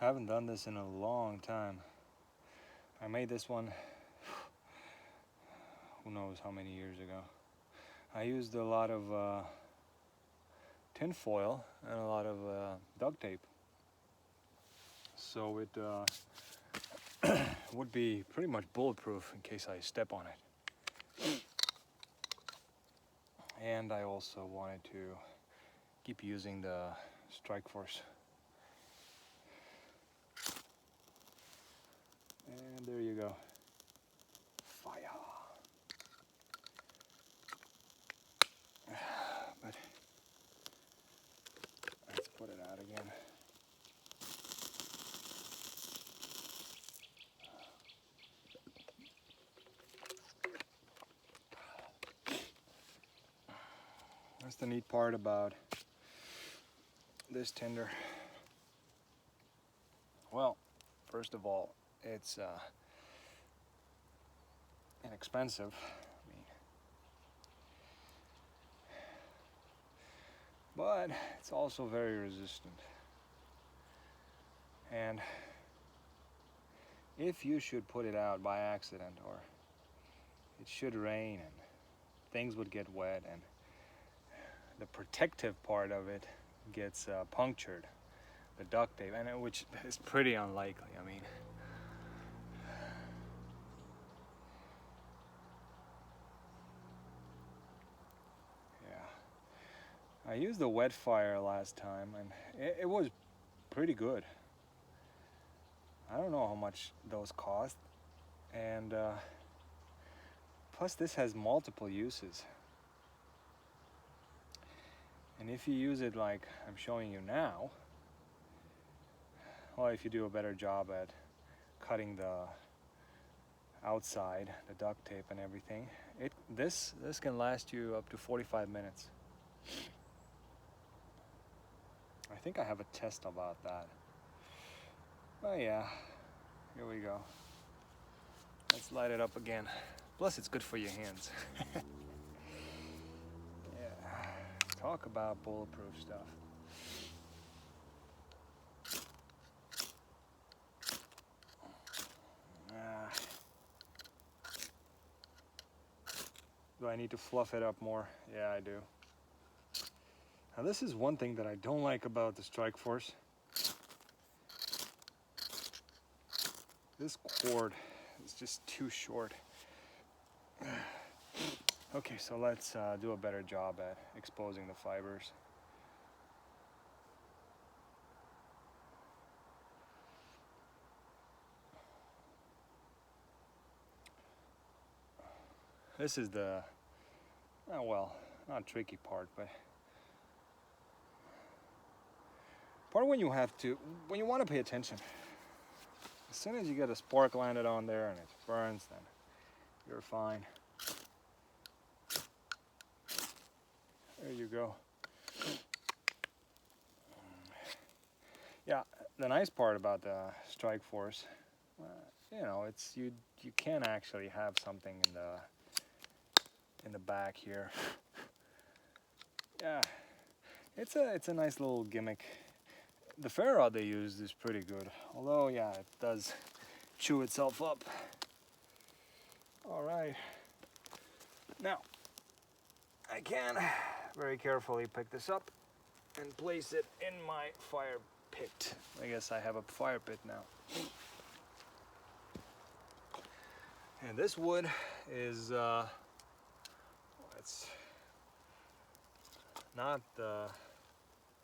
haven't done this in a long time. I made this one who knows how many years ago. I used a lot of tin foil and a lot of duct tape, so it would be pretty much bulletproof in case I step on it. And I also wanted to keep using the strike force. And there you go. Fire. But let's put it out again. That's the neat part about this tinder. Well, first of all, it's inexpensive. I mean, but it's also very resistant. And if you should put it out by accident, or it should rain and things would get wet and the protective part of it gets punctured, the duct tape, and which is pretty unlikely. I mean, yeah, I used the wet fire last time and it was pretty good. I don't know how much those cost, and plus this has multiple uses. And if you use it like I'm showing you now, well, if you do a better job at cutting the outside, the duct tape and everything, this can last you up to 45 minutes. I think I have a test about that. Oh yeah, here we go. Let's light it up again. Plus it's good for your hands. Talk about bulletproof stuff. Do I need to fluff it up more? Yeah, I do. Now this is one thing that I don't like about the Strike Force. This cord is just too short. Okay, so let's do a better job at exposing the fibers. This is the, well, not tricky part, but part when you want to pay attention. As soon as you get a spark landed on there and it burns, then you're fine. There you go. Yeah, the nice part about the Strike Force, you know, it's you can actually have something in the back here. Yeah, it's a nice little gimmick. The ferro rod they used is pretty good, although yeah, it does chew itself up. All right, now I can very carefully pick this up and place it in my fire pit. I guess I have a fire pit now. And this wood is it's not the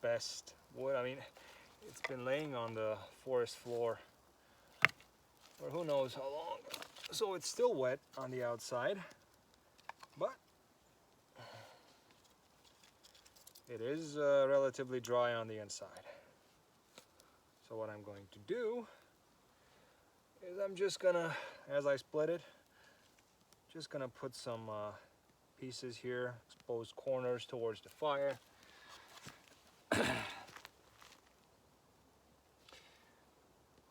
best wood. I mean, it's been laying on the forest floor for who knows how long. So it's still wet on the outside, but it is relatively dry on the inside. So what I'm going to do is I'm just gonna, as I split it, just gonna put some pieces here, exposed corners towards the fire.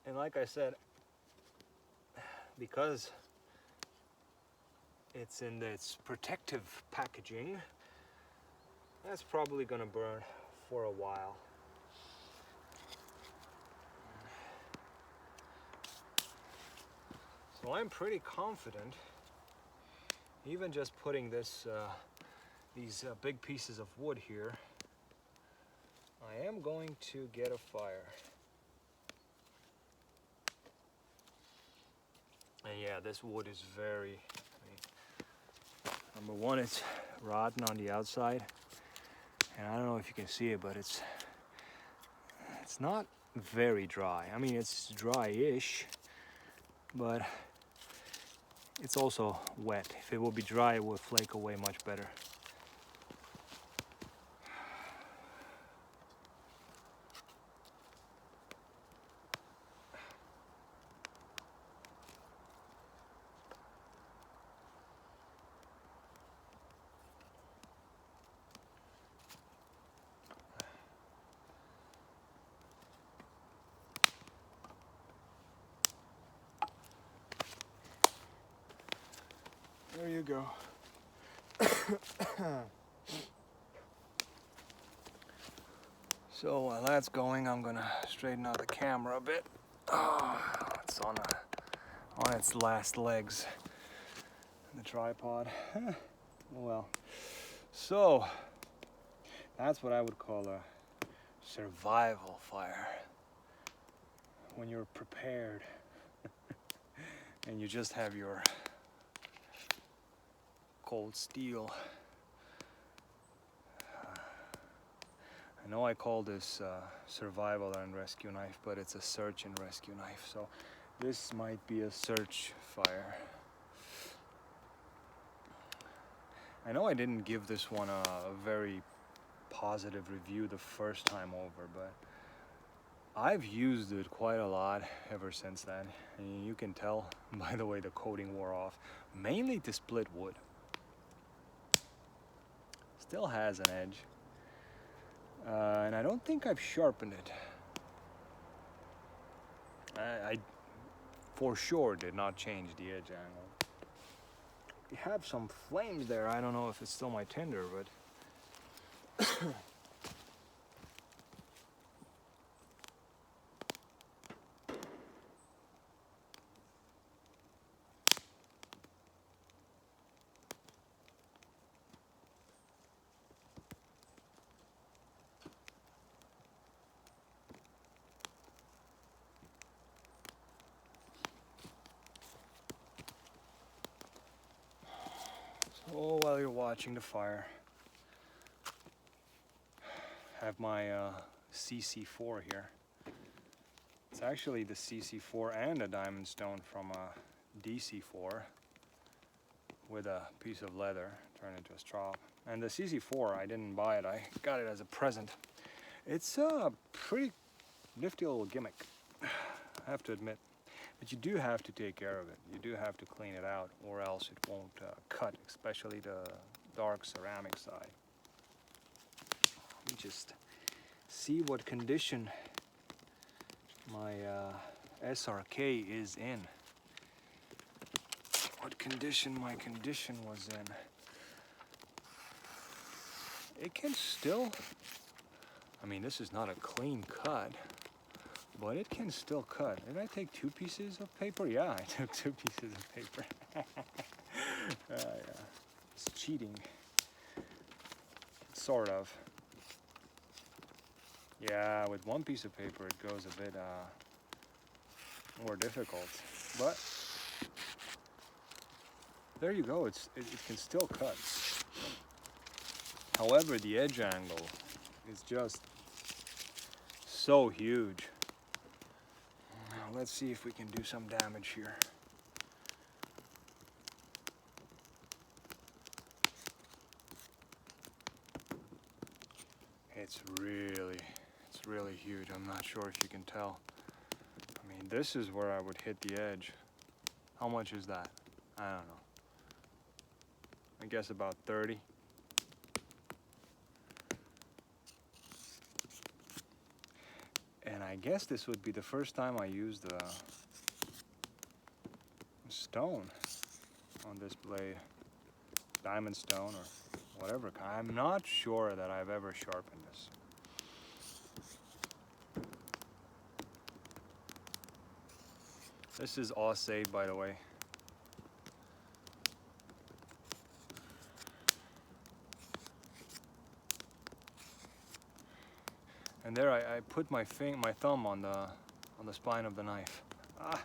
And like I said, because it's in its protective packaging, that's probably gonna burn for a while. So I'm pretty confident, even just putting this these big pieces of wood here, I am going to get a fire. And yeah, this wood is very, number one, it's rotten on the outside, and I don't know if you can see it, but it's not very dry. I mean, it's dry-ish, but it's also wet. If it would be dry, it would flake away much better. There you go. So while that's going, I'm gonna straighten out the camera a bit. Oh, it's on its last legs. The tripod. Oh well. So that's what I would call a survival fire. When you're prepared and you just have your cold steel. I know I call this survival and rescue knife, but it's a search and rescue knife. So this might be a search fire. I know I didn't give this one a very positive review the first time over, but I've used it quite a lot ever since then. And you can tell by the way the coating wore off, mainly to split wood. Still has an edge, and I don't think I've sharpened it. I for sure did not change the edge angle. You have some flames there. I don't know if it's still my tinder, but oh, while you're watching the fire, I have my CC4 here. It's actually the CC4 and a diamond stone from a DC4 with a piece of leather turned into a strop. And the CC4, I didn't buy it, I got it as a present. It's a pretty nifty little gimmick, I have to admit. But you do have to take care of it. You do have to clean it out, or else it won't cut, especially the dark ceramic side. Let me just see what condition my SRK is in. What condition my condition was in. It can still, I mean, this is not a clean cut, but it can still cut. Did I take 2 pieces of paper? Yeah, I took 2 pieces of paper. Yeah. It's cheating. Sort of. Yeah, with 1 piece of paper it goes a bit more difficult. But there you go, it can still cut. However, the edge angle is just so huge. Now let's see if we can do some damage here. It's really huge. I'm not sure if you can tell. I mean, this is where I would hit the edge. How much is that? I don't know. I guess about 30. And I guess this would be the first time I used a stone on this blade. Diamond stone or whatever. I'm not sure that I've ever sharpened this. This is Aussade, by the way. And there I put my thumb on the spine of the knife. I've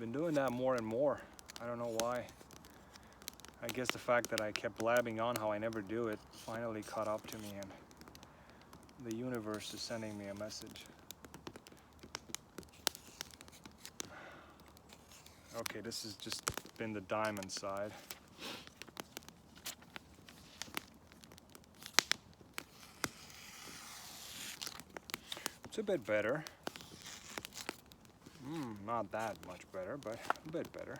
been doing that more and more. I don't know why. I guess the fact that I kept blabbing on how I never do it finally caught up to me, and the universe is sending me a message. Okay, this has just been the diamond side. It's a bit better. Not that much better, but a bit better.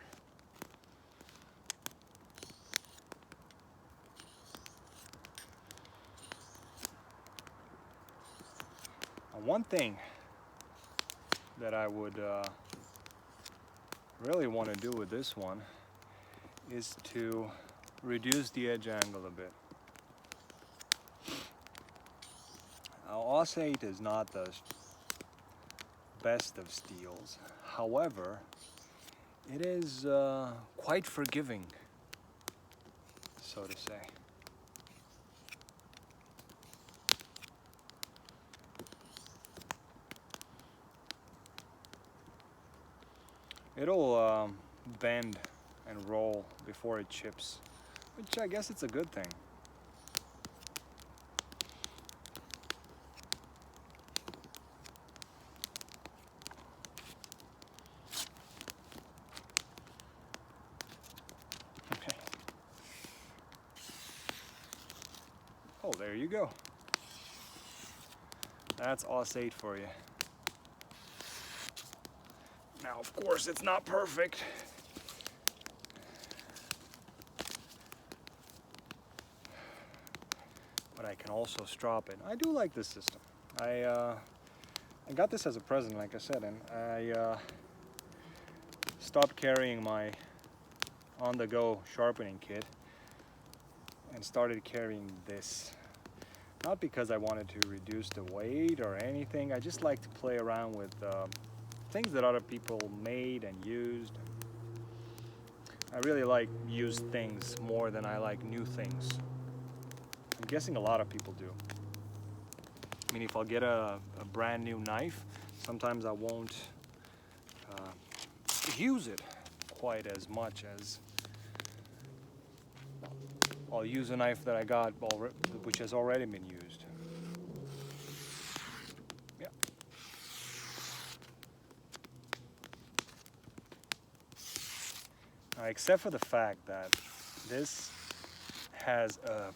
One thing that I would really want to do with this one is to reduce the edge angle a bit. Now, Aus-8 is not the best of steels. However, it is quite forgiving, so to say. It'll bend and roll before it chips, which I guess it's a good thing. Okay. Oh, there you go. That's Aus-8 for you. Now, of course, it's not perfect. But I can also strop it. I do like this system. I got this as a present, like I said, and I stopped carrying my on-the-go sharpening kit and started carrying this. Not because I wanted to reduce the weight or anything. I just like to play around with things that other people made and used. I really like used things more than I like new things. I'm guessing a lot of people do. I mean, if I'll get a brand new knife, sometimes I won't use it quite as much as I'll use a knife that I got which has already been used. Yeah. Except for the fact that this has a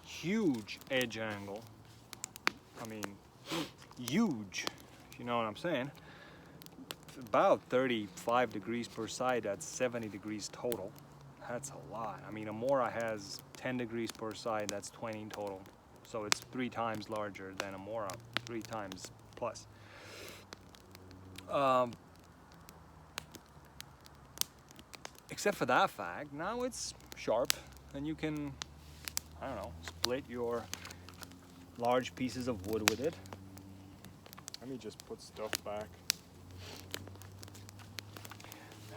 huge edge angle. I mean, huge, if you know what I'm saying. About 35 degrees per side, that's 70 degrees total. That's a lot. I mean, a Mora has 10 degrees per side, that's 20 in total. So it's 3 times larger than a Mora, 3 times plus. Except for that fact, now it's sharp and you can, I don't know, split your large pieces of wood with it. Let me just put stuff back.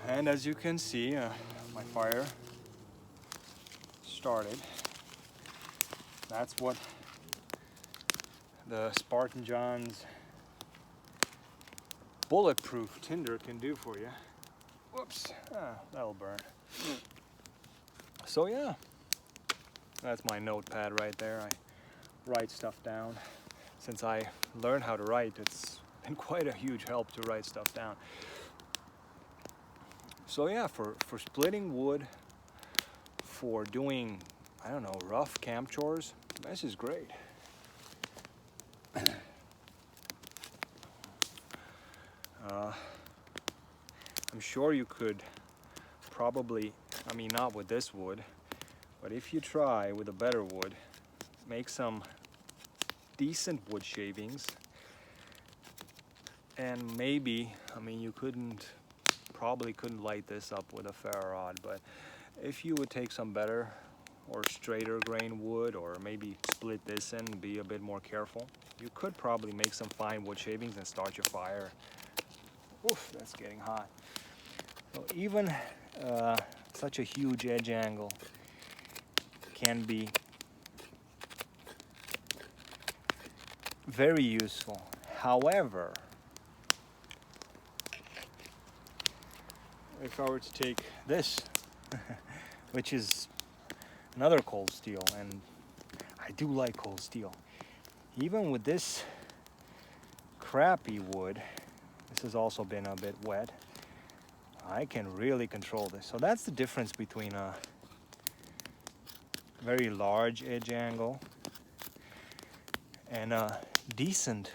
And as you can see, my fire started. That's what the SpartanJohns Buletproof Tinder can do for you. Whoops, that'll burn. So yeah, that's my notepad right there. I write stuff down. Since I learned how to write, it's been quite a huge help to write stuff down. So yeah, for splitting wood, for doing, I don't know, rough camp chores, this is great. I'm sure you could probably, I mean, not with this wood, but if you try with a better wood, make some decent wood shavings. And maybe, I mean, you probably couldn't light this up with a ferro rod, but if you would take some better or straighter grain wood, or maybe split this in and be a bit more careful, you could probably make some fine wood shavings and start your fire. Oof, that's getting hot. So even such a huge edge angle very useful. However, if I were to take this, which is another cold steel, and I do like cold steel, even with this crappy wood, this has also been a bit wet, I can really control this. So that's the difference between a very large edge angle and a decent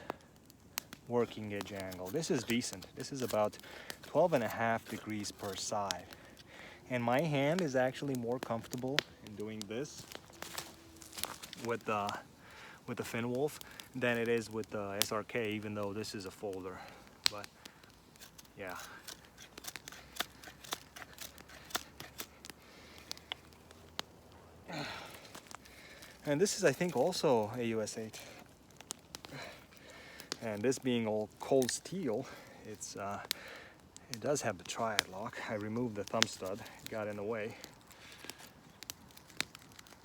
working edge angle. This is decent. This is about 12.5 degrees per side. And my hand is actually more comfortable in doing this with the Finwolf than it is with the SRK, even though this is a folder. But yeah. And this is, I think, also a US 8. And this being all cold steel, it does have the triad lock. I removed the thumb stud, it got in the way.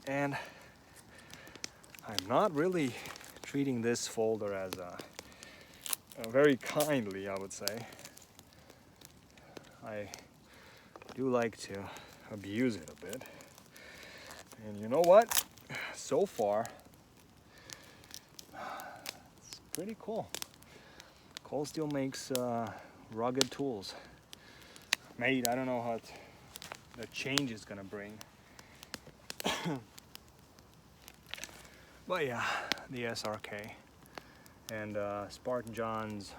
And I'm not really treating this folder as very kindly, I would say. I do like to abuse it a bit. And you know what? So far, it's pretty cool. Cold steel makes rugged tools. Mate, I don't know what the change is gonna bring. But yeah, the SRK and SpartanJohns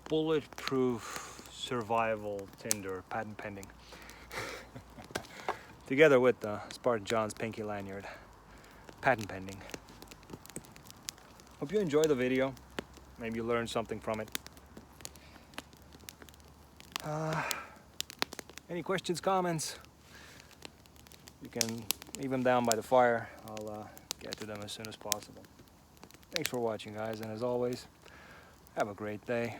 Bulletproof Survival Tinder, patent pending. Together with the SpartanJohns Pinky Lanyard, patent pending. Hope you enjoyed the video. Maybe you learned something from it. Any questions, comments? You can leave them down by the fire. I'll get to them as soon as possible. Thanks for watching, guys, and as always, have a great day.